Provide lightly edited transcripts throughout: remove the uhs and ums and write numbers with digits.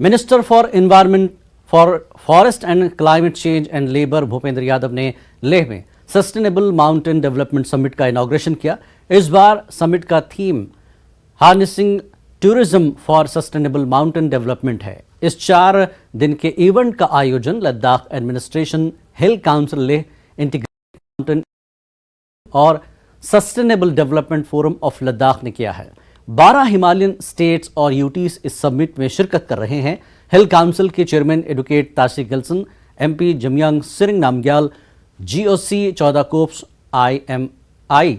Minister for environment forest and climate change and labour Bhupender Yadav ने लेह में sustainable mountain development summit का inauguration किया। इस बार समिट का theme harnessing tourism for sustainable mountain development है। इस 4 दिन के इवेंट का आयोजन Ladakh administration, hill council Leh, integrated mountain और sustainable development forum of Ladakh ने किया है। 12 हिमालयन स्टेट्स और यूटीज इस समिट में शिरकत कर रहे हैं। हिल काउंसिल के चेयरमैन एडवोकेट तासी गिल्सन, एमपी जमयांग सिरिंग नामग्याल, जीओसी 14 कोप्स IMI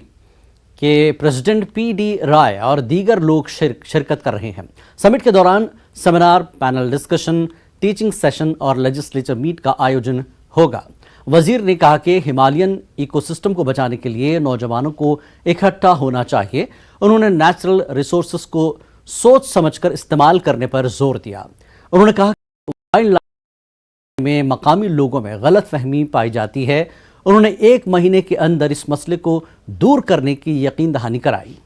के प्रेसिडेंट PD राय और दीगर लोग शिरकत कर रहे हैं। समिट के दौरान seminar, panel discussion, teaching session और लेजिस्लेचर मीट का आयोजन होगा। वजीर ने कहा कि हिमालयन इकोसिस्टम को बचाने के लिए नौजवानों को इकट्ठा होना चाहिए। उन्होंने नेचुरल रिसोर्सेज को सोच समझकर इस्तेमाल करने पर जोर दिया। उन्होंने कहा कि वाइल्ड लाइफ में मकामी लोगों में गलत फहमी पाई जाती है। उन्होंने 1 महीने के अंदर इस मसले को दूर करने की यकीन दहानी कराई।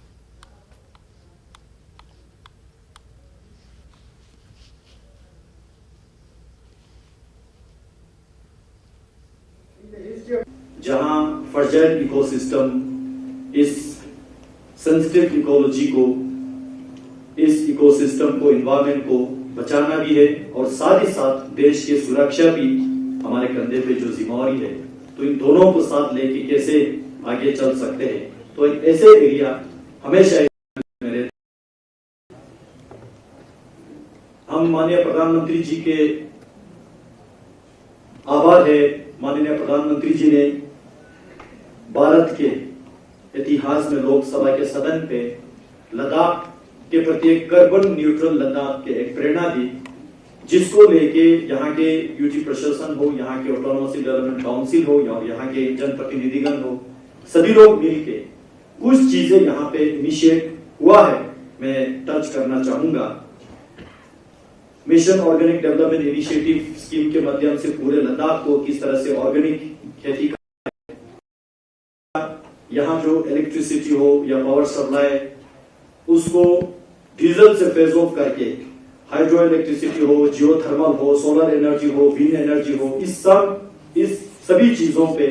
जहां फ्रजाइल इकोसिस्टम, इस सेंसिटिव इकोलॉजी को, इस इकोसिस्टम को, एनवायरनमेंट को बचाना भी है और साथ ही साथ देश की सुरक्षा भी हमारे कंधे पे जो जिम्मेवारी है, तो इन दोनों को साथ लेके कैसे आगे चल सकते हैं। तो ऐसे एरिया हमेशा मेरे हम माननीय प्रधानमंत्री जी के आभार है। माननीय प्रधानमंत्री जी ने भारत के इतिहास में लोकसभा के सदन पे लद्दाख के प्रति एक कार्बन न्यूट्रल लद्दाख के एक प्रेरणा दी, जिसको लेके यहाँ के यूटी प्रशासन हो, यहाँ के ऑटोनोमस डेवलपमेंट काउंसिल हो या यहाँ के जनप्रतिनिधिगण हो, सभी लोग मिलके कुछ चीजें यहाँ पे इनिशिएट हुआ है। मैं टच करना चाहूंगा। Mission organic development initiative scheme के माध्यम से पूरे लद्दाख को किस तरह से ऑर्गेनिक खेती यहाँ जो इलेक्ट्रिसिटी हो या पावर सप्लाई, उसको डीजल से फेज ऑफ करके हाइड्रो इलेक्ट्रिसिटी हो, जियोथर्मल हो, सोलर एनर्जी हो, विंड एनर्जी हो, इस सभी चीजों पे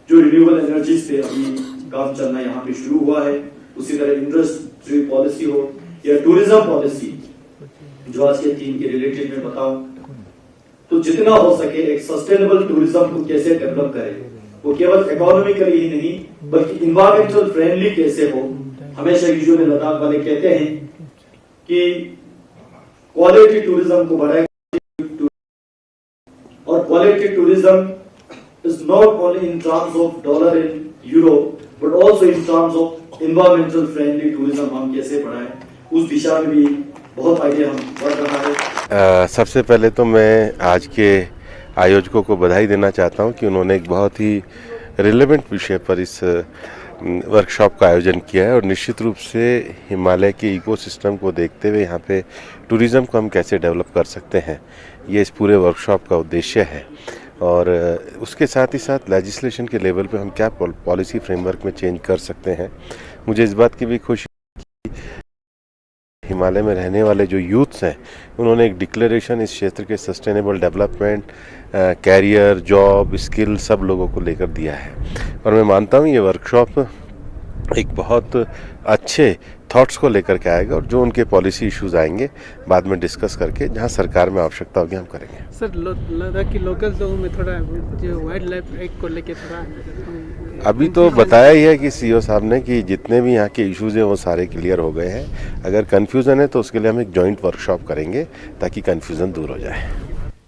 जो रिन्यूएबल एनर्जीज पे अभी काम चलना यहाँ पे शुरू हुआ है। उसी तरह इंडस्ट्री पॉलिसी हो या टूरिज्म पॉलिसी, जो आज के थीम के रिलेटेड में बताऊं, तो जितना हो सके एक सस्टेनेबल टूरिज्म को कैसे डेवलप करें, वो केवल इकोनॉमिकली ही नहीं बल्कि इन्वायरमेंटल फ्रेंडली कैसे हो। हमेशा यूजुअली लद्दाख वाले कहते हैं कि क्वालिटी टूरिज्म को बढ़ाएगा और quality tourism is not only in terms of dollar in euro but also in terms of environmental friendly tourism हम कैसे बढ़ाएं, उस दिशा में भी बहुत आइडिया हम बढ़ रहा है। सबसे पहले तो मैं आज के आयोजकों को बधाई देना चाहता हूं कि उन्होंने एक बहुत ही रिलेवेंट विषय पर इस वर्कशॉप का आयोजन किया है और निश्चित रूप से हिमालय के इकोसिस्टम को देखते हुए यहाँ पे टूरिज़्म को हम कैसे डेवलप कर सकते हैं, ये इस पूरे वर्कशॉप का उद्देश्य है। और उसके साथ ही साथ लेजिस्लेशन के लेवल पे हम क्या पॉलिसी फ्रेमवर्क में चेंज कर सकते हैं। मुझे इस बात की भी खुशी हिमालय में रहने वाले जो यूथ्स हैं, उन्होंने एक डिक्लेरेशन इस क्षेत्र के sustainable development, career, job, skill सब लोगों को लेकर दिया है। और मैं मानता हूँ ये वर्कशॉप एक बहुत अच्छे थॉट्स को लेकर के आएगा और जो उनके पॉलिसी इश्यूज आएंगे बाद में डिस्कस करके जहाँ सरकार में आवश्यकता होगी हम करेंगे। सर, लद्दाख की लोकल लोगों में थोड़ा जो वाइल्ड लाइफ एक्ट को लेकर थोड़ा अभी तो बताया ही है कि CEO साहब ने कि जितने भी यहाँ के इश्यूज हैं वो सारे क्लियर हो गए हैं। अगर कन्फ्यूज़न है तो उसके लिए हम एक जॉइंट वर्कशॉप करेंगे ताकि कन्फ्यूज़न दूर हो जाए।